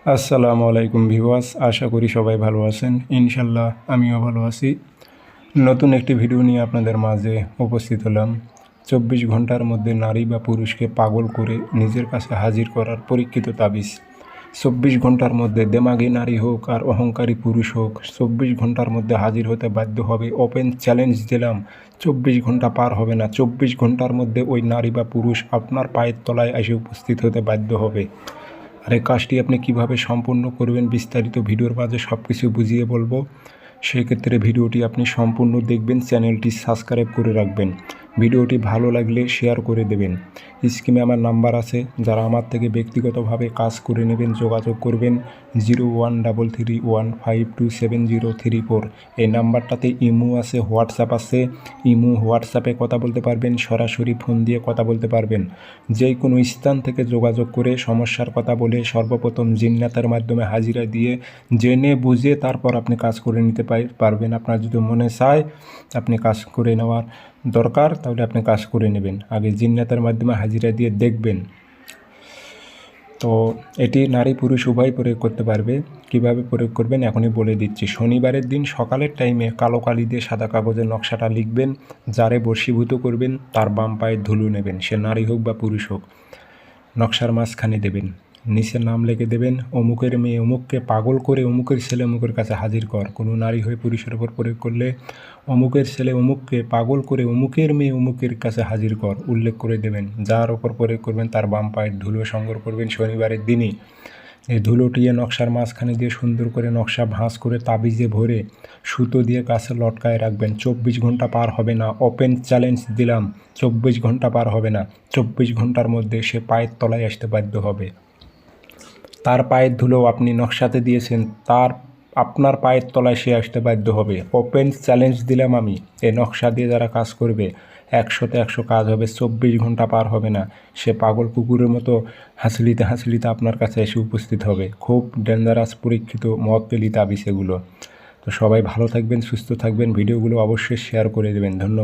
আসসালামু আলাইকুম ভিউয়ার্স, আশা করি সবাই ভালো আছেন। ইনশাল্লাহ আমিও ভালো আছি। নতুন একটি ভিডিও নিয়ে আপনাদের মাঝে উপস্থিত হলাম। 24 ঘন্টার মধ্যে নারী বা পুরুষকে পাগল করে নিজের কাছে হাজির করার পরীক্ষিত তাবিজ। 24 ঘন্টার মধ্যে দেমাগী নারী হোক আর অহংকারী পুরুষ হোক, 24 ঘন্টার মধ্যে হাজির হতে বাধ্য হবে। ওপেন চ্যালেঞ্জ দিলাম, 24 ঘন্টা পার হবে না, 24 ঘন্টার মধ্যে ওই নারী বা পুরুষ আপনার পায়ের তলায় এসে উপস্থিত হতে বাধ্য হবে। আর এই কাজটি আপনি কীভাবে সম্পূর্ণ করবেন বিস্তারিত ভিডিওর মাঝে সব কিছু বুঝিয়ে বলবো। সেক্ষেত্রে ভিডিওটি আপনি সম্পূর্ণ দেখবেন, চ্যানেলটি সাবস্ক্রাইব করে রাখবেন। ভিডিওটি ভালো লাগলে শেয়ার করে দেবেন। স্ক্রিনে আমার নাম্বার আছে, যারা আমার থেকে ব্যক্তিগতভাবে কাজ করে নেবেন যোগাযোগ করবেন 0133152734। এই নাম্বারটাতে ইমো আছে, হোয়াটসঅ্যাপ আছে। ইমো হোয়াটসঅ্যাপে কথা বলতে পারবেন, সরাসরি ফোন দিয়ে কথা বলতে পারবেন। যে কোনো স্থান থেকে যোগাযোগ করে সমস্যার কথা বলে সর্বপ্রথম জিন্নাতের মাধ্যমে হাজিরা দিয়ে জেনে বুঝে তারপর আপনি কাজ করে নিতে পারবেন। আপনার যদি মনে চায় আপনি কাজ করে নেওয়ার দরকার, তাহলে আপনি কাজ করে নেবেন। আগে জিন্নাতের মাধ্যমে হাজিরা দিয়ে দেখবেন। তো এটি নারী পুরুষ উভয় প্রয়োগ করতে পারবে। কিভাবে প্রয়োগ করবেন এখনই বলে দিচ্ছি। শনিবারের দিন সকালের টাইমে কালো কালি দিয়ে সাদা কাগজের নকশাটা লিখবেন। যারে বশীভূত করবেন তার বাম পায়ের ধুলো নেবেন, সে নারী হোক বা পুরুষ হোক। নকশার মাঝখানে দেবেন, নিচে নাম লিখে দেবেন, অমুকের মেয়ে অমুককে পাগল করে অমুকের ছেলে অমুকের কাছে হাজির কর। কোনো নারী হয়ে পুরুষের ওপর প্রয়োগ করলে অমুকের ছেলে অমুককে পাগল করে অমুকের মেয়ে অমুকের কাছে হাজির কর উল্লেখ করে দেবেন। যার ওপর প্রয়োগ করবেন তার বাম পায়ের ধুলো সংগ্রহ করবেন শনিবারের দিনই। এই ধুলোটিয়ে নকশার মাঝখানে দিয়ে সুন্দর করে নকশা ভাঁজ করে তাবিজে ভরে সুতো দিয়ে কাছে লটকায় রাখবেন। 24 ঘন্টা পার হবে না, ওপেন চ্যালেঞ্জ দিলাম, 24 ঘন্টা পার হবে না। 24 ঘন্টার মধ্যে সে পায়ের তলায় আসতে বাধ্য হবে। তার পায়ের ধুলো আপনি নকশাতে দিয়েছেন, আপনার পায়ের তলায় সে আসতে বাধ্য হবে। ওপেন চ্যালেঞ্জ দিলাম আমি। এই নকশা দিয়ে যারা কাজ করবে 100তে 100 কাজ হবে। 24 ঘন্টা পার হবে না, সে পাগল কুকুরের মতো হাঁচলিতে হাঁচলিতে আপনার কাছে এসে উপস্থিত হবে। খুব ডেঞ্জারাস পরীক্ষিত মতপেলি তাবিজ এগুলো। তো সবাই ভালো থাকবেন, সুস্থ থাকবেন। ভিডিওগুলো অবশ্যই শেয়ার করে দেবেন। ধন্যবাদ।